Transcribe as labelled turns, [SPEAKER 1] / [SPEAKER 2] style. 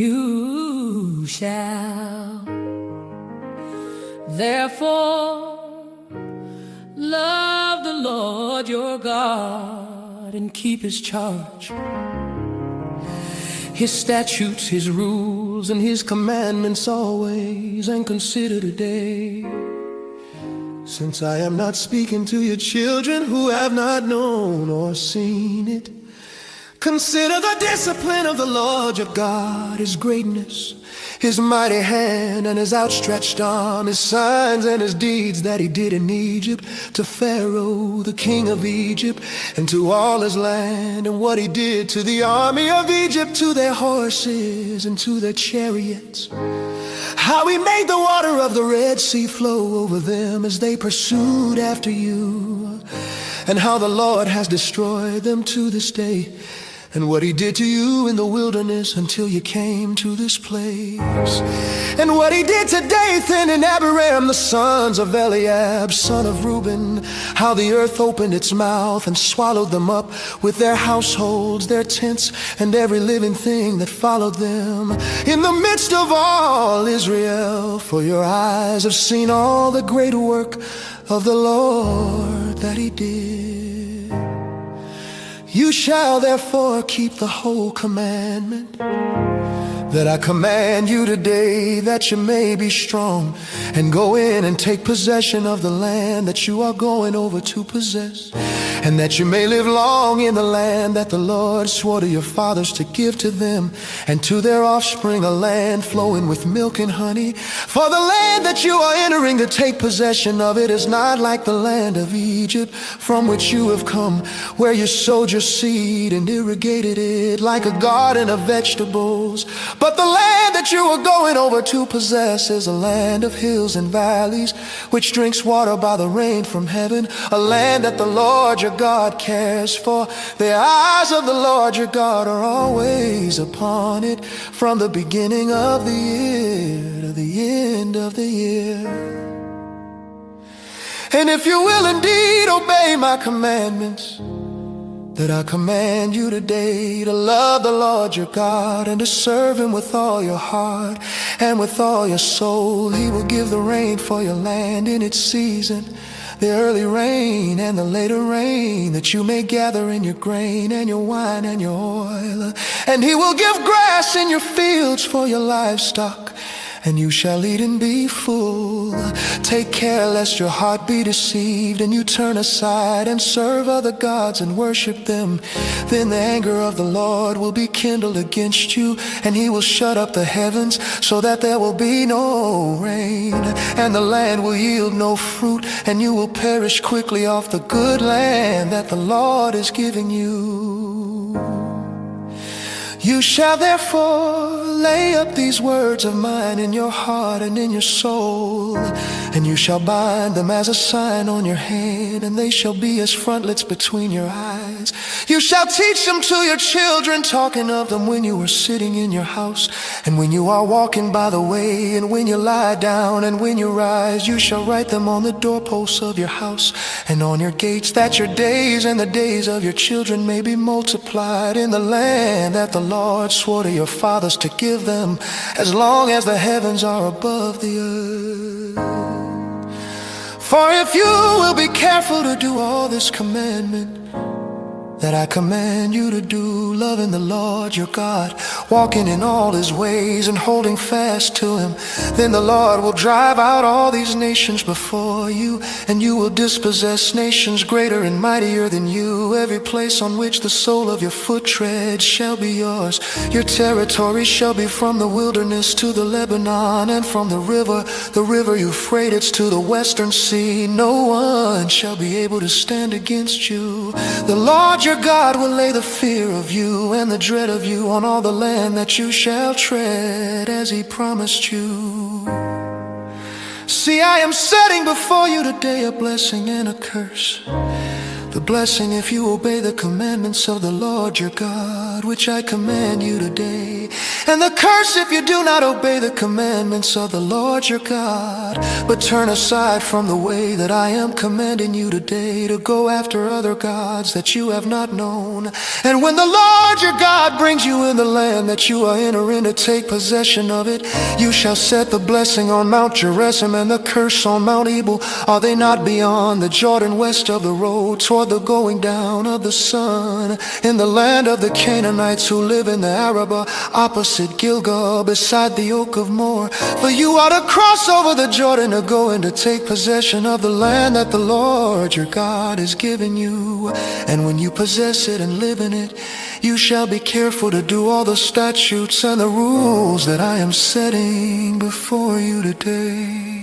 [SPEAKER 1] You shall therefore love the Lord your God and keep his charge, his statutes, his rules, and his commandments always, and consider today, since I am not speaking to your children who have not known or seen it. Consider the discipline of the Lord your God, his greatness, his mighty hand, and his outstretched arm, his signs and his deeds that he did in Egypt, to Pharaoh, the king of Egypt, and to all his land, and what he did to the army of Egypt, to their horses and to their chariots. How he made the water of the Red Sea flow over them as they pursued after you, and how the Lord has destroyed them to this day, and what he did to you in the wilderness until you came to this place, and what he did to Dathan and Abiram, the sons of Eliab, son of Reuben, how the earth opened its mouth and swallowed them up with their households, their tents, and every living thing that followed them in the midst of all Israel. For your eyes have seen all the great work of the Lord that he did. You shall therefore keep the whole commandment that I command you today, that you may be strong and go in and take possession of the land that you are going over to possess, and that you may live long in the land that the Lord swore to your fathers to give to them and to their offspring, a land flowing with milk and honey. For the land that you are entering to take possession of, it is not like the land of Egypt from which you have come, where you sowed your seed and irrigated it like a garden of vegetables. But the land that you are going over to possess is a land of hills and valleys, which drinks water by the rain from heaven, a land that the Lord your God cares for. The eyes of the Lord your God are always upon it, from the beginning of the year to the end of the year. And if you will indeed obey my commandments that I command you today, to love the Lord your God and to serve him with all your heart and with all your soul, he will give the rain for your land in its season, the early rain and the later rain, that you may gather in your grain and your wine and your oil. And he will give grass in your fields for your livestock, and you shall eat and be full. Take care lest your heart be deceived, and you turn aside and serve other gods and worship them. Then the anger of the Lord will be kindled against you, and he will shut up the heavens so that there will be no rain, and the land will yield no fruit, and you will perish quickly off the good land that the Lord is giving you. You shall therefore lay up these words of mine in your heart and in your soul, and you shall bind them as a sign on your hand, and they shall be as frontlets between your eyes. You shall teach them to your children, talking of them when you are sitting in your house, and when you are walking by the way, and when you lie down, and when you rise. You shall write them on the doorposts of your house and on your gates, that your days and the days of your children may be multiplied in the land that the Lord swore to your fathers to give them, as long as the heavens are above the earth. For if you will be careful to do all this commandment that I command you to do, loving the Lord your God, walking in all his ways and holding fast to him, then the Lord will drive out all these nations before you, and you will dispossess nations greater and mightier than you. Every place on which the sole of your foot treads shall be yours. Your territory shall be from the wilderness to the Lebanon, and from the river Euphrates to the western sea. No one shall be able to stand against you. The Lord your God will lay the fear of you and the dread of you on all the land that you shall tread, as he promised you. See, I am setting before you today a blessing and a curse. The blessing if you obey the commandments of the Lord your God, which I command you today. And the curse if you do not obey the commandments of the Lord your God, but turn aside from the way that I am commanding you today, to go after other gods that you have not known. And when the Lord your God brings brings you in the land that you are entering to take possession of it, you shall set the blessing on Mount Gerizim and the curse on Mount Ebal. Are they not beyond the Jordan, west of the road, toward the going down of the sun, in the land of the Canaanites who live in the Arabah, opposite Gilgal, beside the oak of More? For you are to cross over the Jordan to go and to take possession of the land that the Lord your God is giving you. And when you possess it and live in it, you shall be careful to do all the statutes and the rules that I am setting before you today.